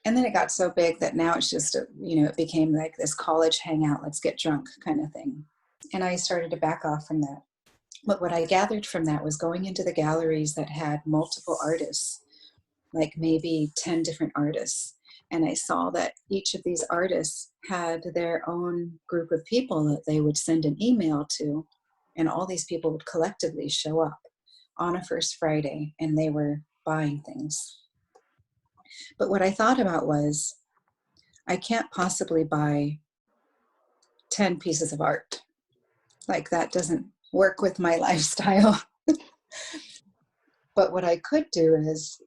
Speaker 1: And then it got so big that now it's just, it became like this college hangout, let's get drunk kind of thing. And I started to back off from that. But what I gathered from that was going into the galleries that had multiple artists, like maybe 10 different artists. And I saw that each of these artists had their own group of people that they would send an email to. And all these people would collectively show up on a First Friday and they were buying things. But what I thought about was, I can't possibly buy 10 pieces of art. Like, that doesn't work with my lifestyle. But what I could do is,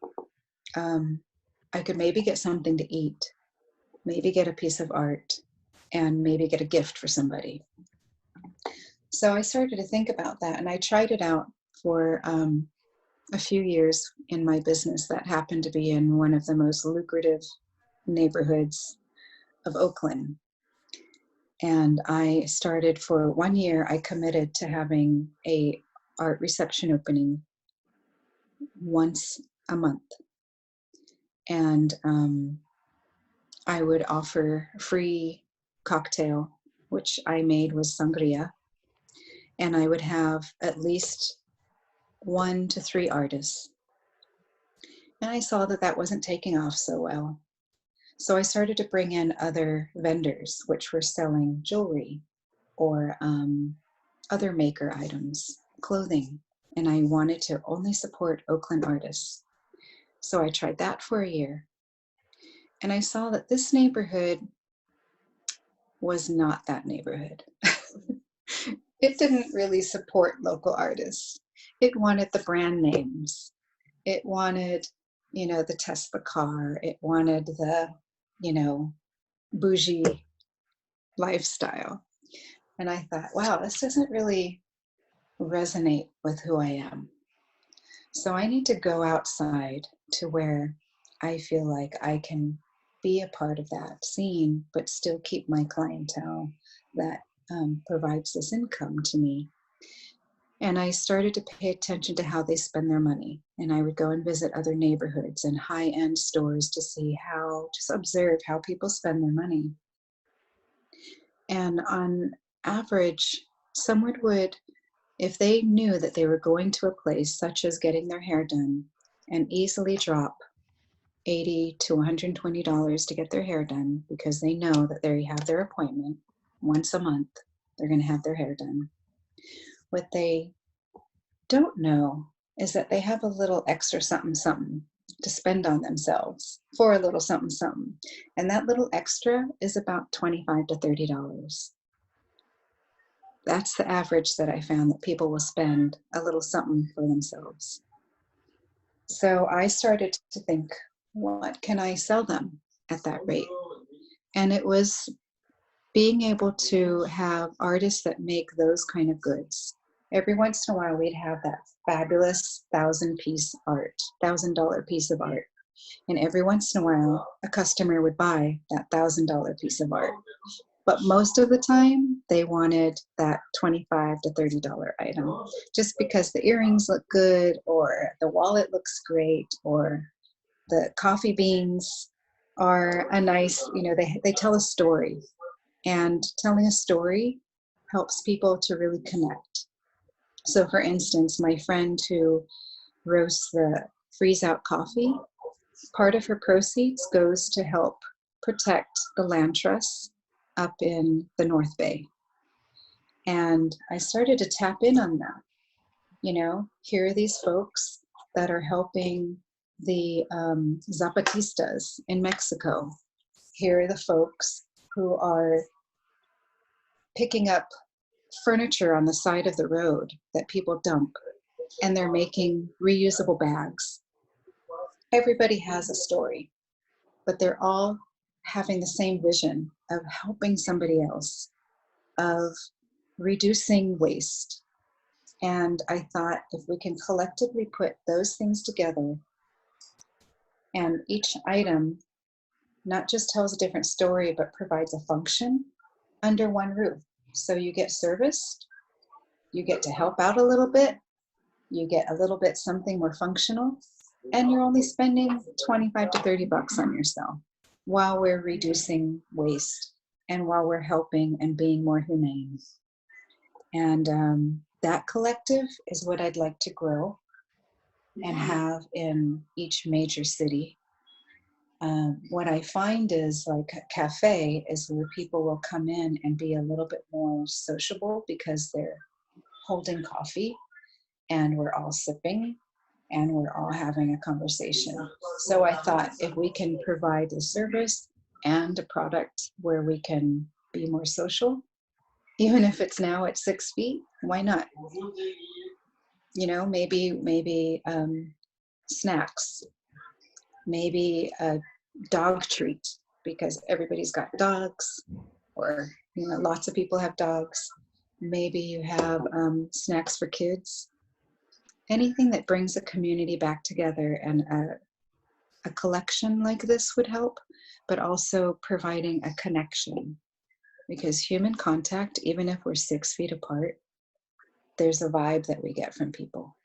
Speaker 1: I could maybe get something to eat, maybe get a piece of art, and maybe get a gift for somebody. So I started to think about that, and I tried it out for a few years in my business that happened to be in one of the most lucrative neighborhoods of Oakland. And I started for 1 year, I committed to having a art reception opening once a month. And I would offer free cocktail, which I made was sangria. And I would have at least 1 to 3 artists. And I saw that that wasn't taking off so well. So I started to bring in other vendors, which were selling jewelry or other maker items, clothing. And I wanted to only support Oakland artists. So I tried that for a year. And I saw that this neighborhood was not that neighborhood. It didn't really support local artists. It wanted the brand names. It wanted, the Tesla car. It wanted the, bougie lifestyle. And I thought, wow, this doesn't really resonate with who I am. So I need to go outside to where I feel like I can be a part of that scene, but still keep my clientele that provides this income to me. And I started to pay attention to how they spend their money. And I would go and visit other neighborhoods and high-end stores to see just observe how people spend their money. And on average, someone would, if they knew that they were going to a place such as getting their hair done, and easily drop $80 to $120 to get their hair done because they know that they have their appointment once a month, they're going to have their hair done. What they don't know is that they have a little extra something something to spend on themselves for a little something something. And that little extra is about $25 to $30. That's the average that I found that people will spend a little something for themselves. So I started to think, what can I sell them at that rate? And it was being able to have artists that make those kind of goods. Every once in a while, we'd have that fabulous $1,000 piece of art. And every once in a while, a customer would buy that $1,000 piece of art. But most of the time, they wanted that $25 to $30 item, just because the earrings look good, or the wallet looks great, or the coffee beans are a nice, they tell a story. And telling a story helps people to really connect. So for instance, my friend who roasts the freeze out coffee, part of her proceeds goes to help protect the land trusts up in the North Bay. And I started to tap in on that. Here are these folks that are helping the Zapatistas in Mexico. Here are the folks who are picking up furniture on the side of the road that people dump, and they're making reusable bags. Everybody has a story, but they're all having the same vision of helping somebody else, of reducing waste. And I thought, if we can collectively put those things together, and each item not just tells a different story, but provides a function under one roof. So you get serviced, you get to help out a little bit, you get a little bit something more functional, and you're only spending 25 to 30 bucks on yourself while we're reducing waste and while we're helping and being more humane. And that collective is what I'd like to grow and have in each major city. What I find is, like, a cafe is where people will come in and be a little bit more sociable because they're holding coffee and we're all sipping and we're all having a conversation. So I thought, if we can provide a service and a product where we can be more social, even if it's now at 6 feet, why not? Maybe snacks, maybe a dog treat, because everybody's got dogs, or lots of people have dogs. Maybe you have snacks for kids. Anything that brings a community back together, and a collection like this would help, but also providing a connection. because human contact, even if we're 6 feet apart, there's a vibe that we get from people.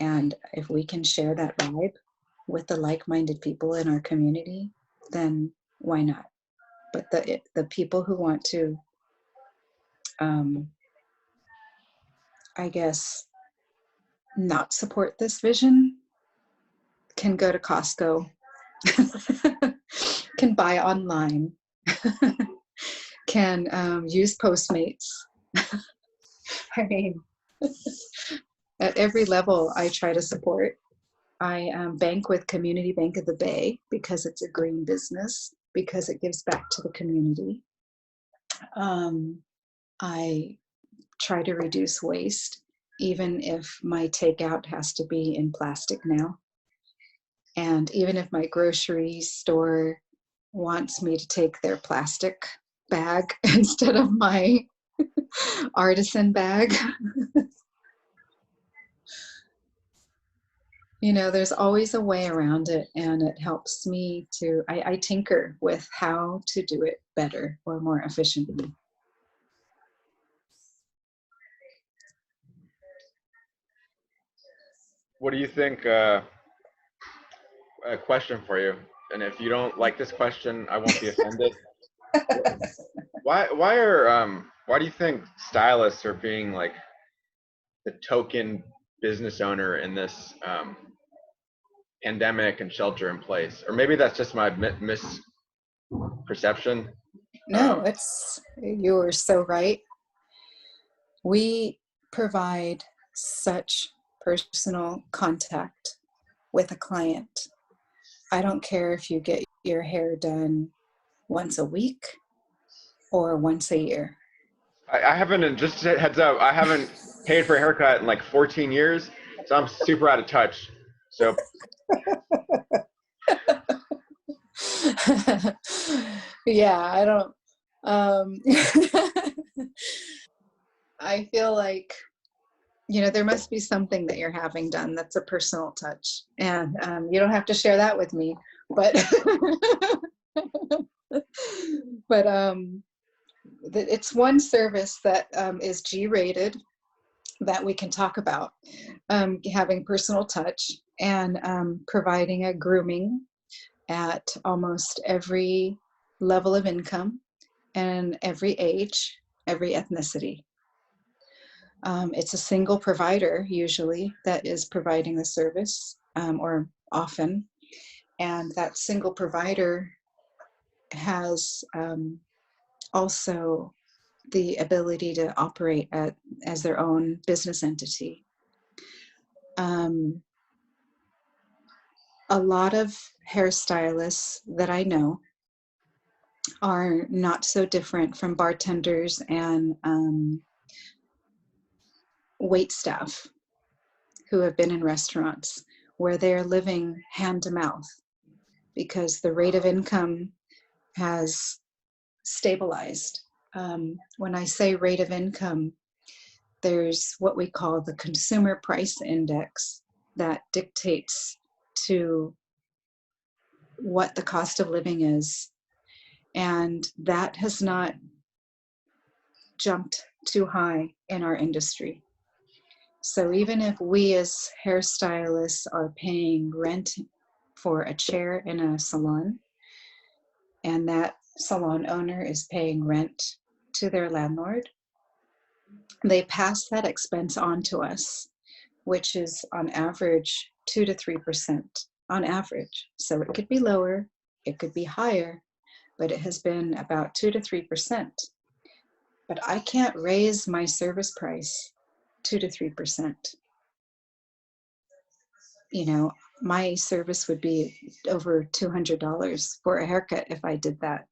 Speaker 1: And if we can share that vibe with the like-minded people in our community, then why not? But the people who want to, I guess, not support this vision can go to Costco, can buy online, can use Postmates. I mean, at every level, I try to support. I bank with Community Bank of the Bay because it's a green business, because it gives back to the community. I try to reduce waste, even if my takeout has to be in plastic now. And even if my grocery store wants me to take their plastic bag instead of my artisan bag. You know, there's always a way around it, and it helps me to, I tinker with how to do it better or more efficiently.
Speaker 2: What do you think? A question for you, and if you don't like this question, I won't be offended. Why do you think stylists are being like the token business owner in this pandemic and shelter in place? Or maybe that's just my misperception.
Speaker 1: No, you're so right. We provide such personal contact with a client. I don't care if you get your hair done once a week or once a year.
Speaker 2: I haven't, just heads up, I haven't paid for a haircut in like 14 years, so I'm super out of touch. So
Speaker 1: Yeah, I don't, I feel like, you know, there must be something that you're having done that's a personal touch. And you don't have to share that with me, but, but it's one service that is G-rated that we can talk about, having personal touch and providing a grooming at almost every level of income and every age, every ethnicity. It's a single provider usually that is providing the service, or often, and that single provider has also the ability to operate as their own business entity. A lot of hairstylists that I know are not so different from bartenders and wait staff who have been in restaurants where they're living hand to mouth because the rate of income has stabilized. When I say rate of income, there's what we call the consumer price index that dictates to what the cost of living is. And that has not jumped too high in our industry. So even if we as hairstylists are paying rent for a chair in a salon, and that salon owner is paying rent to their landlord, they pass that expense on to us, which is on average 2 to 3% on average. So it could be lower, it could be higher, but it has been about 2 to 3%. But I can't raise my service price 2 to 3%. You know, my service would be over $200 for a haircut if I did that.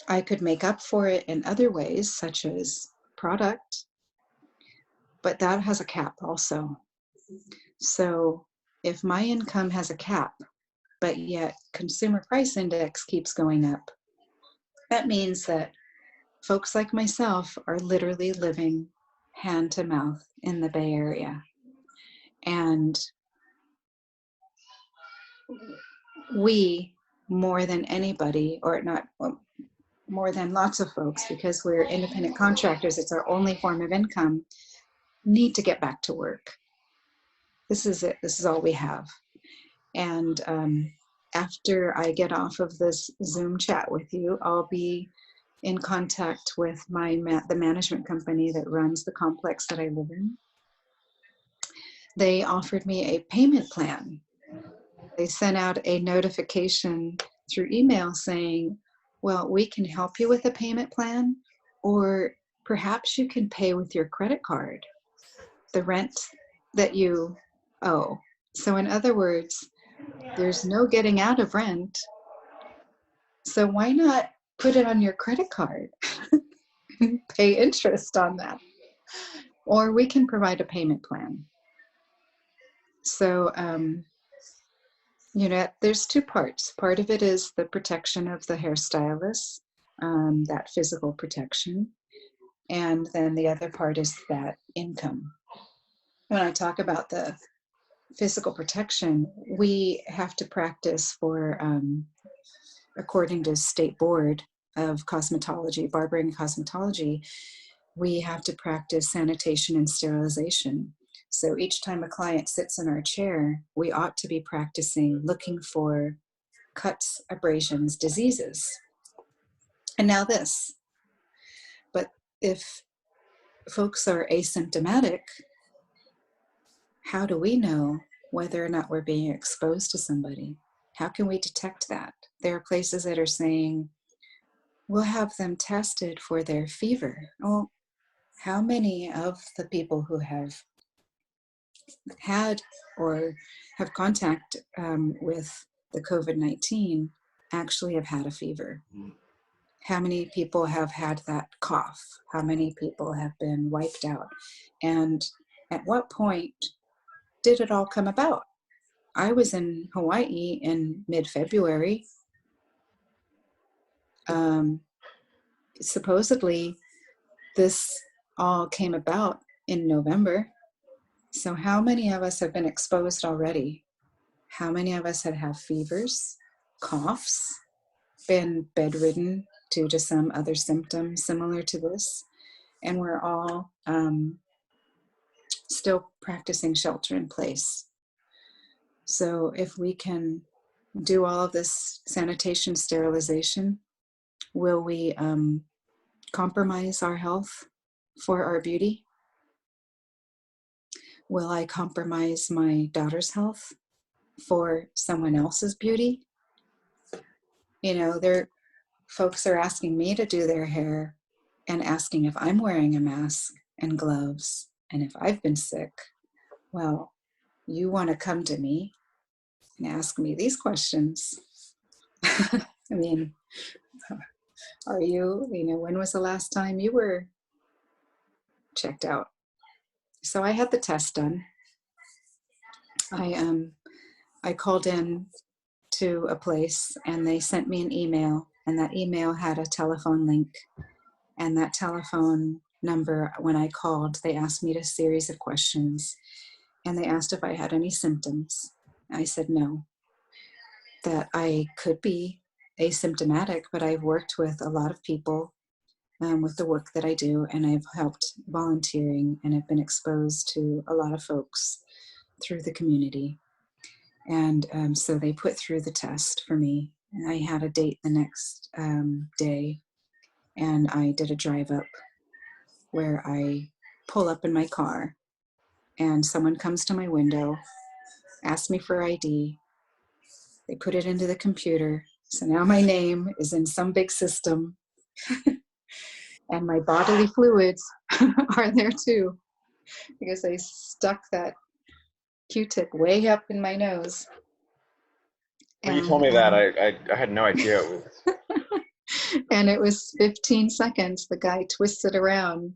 Speaker 1: I could make up for it in other ways, such as product, but that has a cap also. So if my income has a cap, but yet consumer price index keeps going up, that means that folks like myself are literally living hand to mouth in the Bay Area. And we, more than anybody, or not, more than lots of folks, because we're independent contractors, it's our only form of income, need to get back to work. This is it. This is all we have. And after I get off of this Zoom chat with you, I'll be in contact with the management company that runs the complex that I live in. They offered me a payment plan. They sent out a notification through email saying, well, we can help you with a payment plan, or perhaps you can pay with your credit card the rent that you owe. So in other words, there's no getting out of rent. So why not put it on your credit card and pay interest on that? Or we can provide a payment plan. So, there's two parts. Part of it is the protection of the hairstylist, that physical protection. And then the other part is that income. When I talk about the physical protection, we have to practice for, according to State Board of Cosmetology, Barbering and Cosmetology, we have to practice sanitation and sterilization. So each time a client sits in our chair, we ought to be practicing looking for cuts, abrasions, diseases. And now this. But if folks are asymptomatic, how do we know whether or not we're being exposed to somebody? How can we detect that? There are places that are saying, we'll have them tested for their fever. Well, how many of the people who have had or have contact with the COVID-19 actually have had a fever? How many people have had that cough? How many people have been wiped out? And at what point did it all come about? I was in Hawaii in mid-February. Supposedly, this all came about in November. So how many of us have been exposed already? How many of us have fevers, coughs, been bedridden due to some other symptom similar to this? And we're all still practicing shelter in place. So if we can do all of this sanitation, sterilization, will we compromise our health for our beauty? Will I compromise my daughter's health for someone else's beauty? Folks are asking me to do their hair and asking if I'm wearing a mask and gloves and if I've been sick. Well, you want to come to me and ask me these questions. I mean, when was the last time you were checked out? So I had the test done. I called in to a place and they sent me an email, and that email had a telephone link. And that telephone number, when I called, they asked me a series of questions, and they asked if I had any symptoms. I said no, that I could be asymptomatic, but I've worked with a lot of people with the work that I do, and I've helped volunteering and have been exposed to a lot of folks through the community. And so they put through the test for me. And I had a date the next day, and I did a drive up where I pull up in my car and someone comes to my window, asks me for ID. They put it into the computer. So now my name is in some big system and my bodily fluids are there too, because they stuck that Q-tip way up in my nose.
Speaker 2: When you told me that, I had no idea it was.
Speaker 1: And it was 15 seconds. The guy twisted around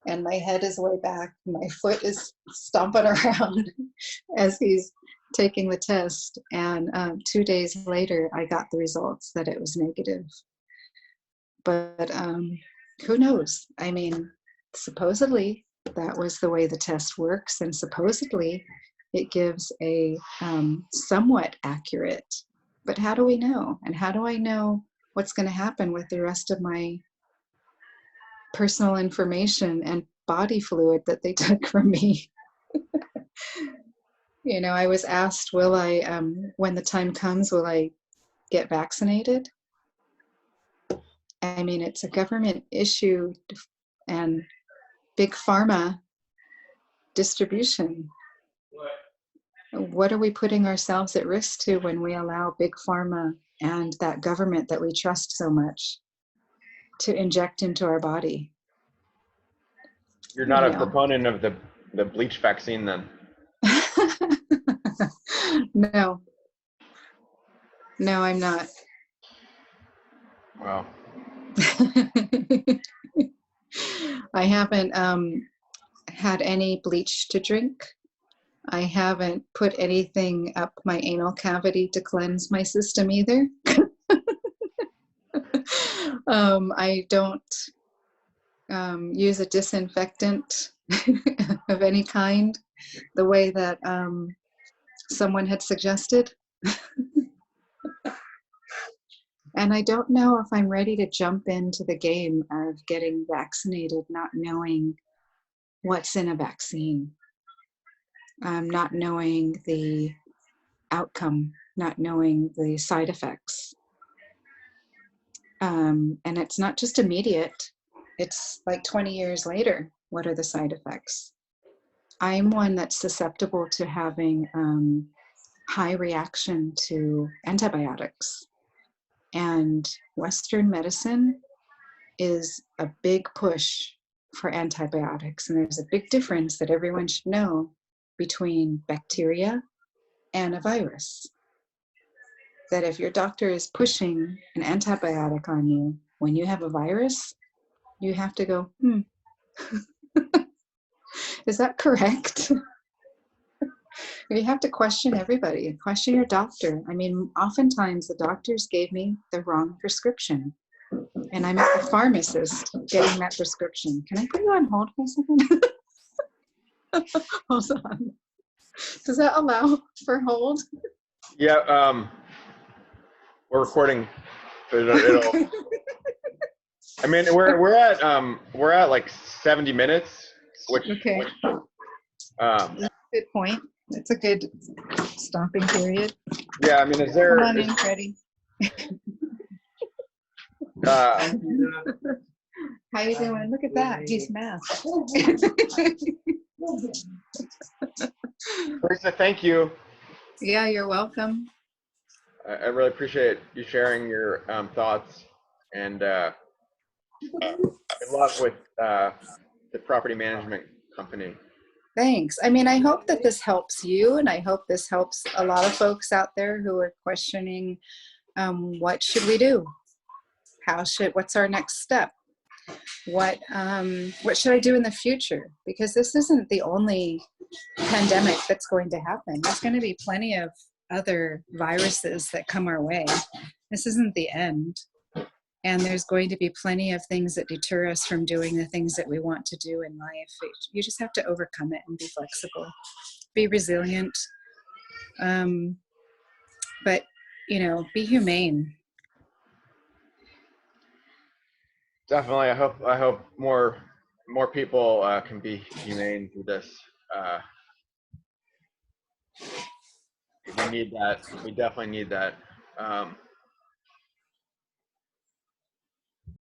Speaker 1: and my head is way back. My foot is stomping around as he's taking the test. And 2 days later, I got the results that it was negative. But who knows? I mean, supposedly that was the way the test works. And supposedly it gives a somewhat accurate, but how do we know? And how do I know what's going to happen with the rest of my personal information and body fluid that they took from me. You know, I was asked, will I, when the time comes, will I get vaccinated? I mean, it's a government issue and big pharma distribution. What are we putting ourselves at risk to when we allow big pharma and that government that we trust so much to inject into our body?
Speaker 2: You're not a proponent of the bleach vaccine then?
Speaker 1: No, I'm not.
Speaker 2: Wow.
Speaker 1: I haven't had any bleach to drink. I haven't put anything up my anal cavity to cleanse my system either. I don't use a disinfectant of any kind, the way that someone had suggested. And I don't know if I'm ready to jump into the game of getting vaccinated, not knowing what's in a vaccine, not knowing the outcome, not knowing the side effects. And it's not just immediate, it's like 20 years later. What are the side effects? I'm one that's susceptible to having high reaction to antibiotics. And Western medicine is a big push for antibiotics. And there's a big difference that everyone should know between bacteria and a virus. That if your doctor is pushing an antibiotic on you when you have a virus, you have to go, is that correct? You have to question everybody, question your doctor. I mean, oftentimes the doctors gave me the wrong prescription, and I'm at the pharmacist getting that prescription. Can I put you on hold for a second? Hold on. Does that allow for hold?
Speaker 2: Yeah, we're recording. It'll I mean, we're at like 70 minutes, which
Speaker 1: okay.
Speaker 2: That's
Speaker 1: a good point. It's a good stopping period.
Speaker 2: Yeah, I mean, is there?
Speaker 1: Come on in, Freddie. How you doing? Look at that. He's masked.
Speaker 2: Teresa, thank you.
Speaker 1: Yeah, you're welcome.
Speaker 2: I really appreciate you sharing your thoughts, and good luck with the property management company.
Speaker 1: Thanks. I mean, I hope that this helps you, and I hope this helps a lot of folks out there who are questioning, what should we do? What's our next step? What should I do in the future? Because this isn't the only pandemic that's going to happen. There's going to be plenty of other viruses that come our way. This isn't the end. And there's going to be plenty of things that deter us from doing the things that we want to do in life. You just have to overcome it and be flexible, be resilient. But, be humane.
Speaker 2: Definitely. I hope more people can be humane through this. We need that. We definitely need that.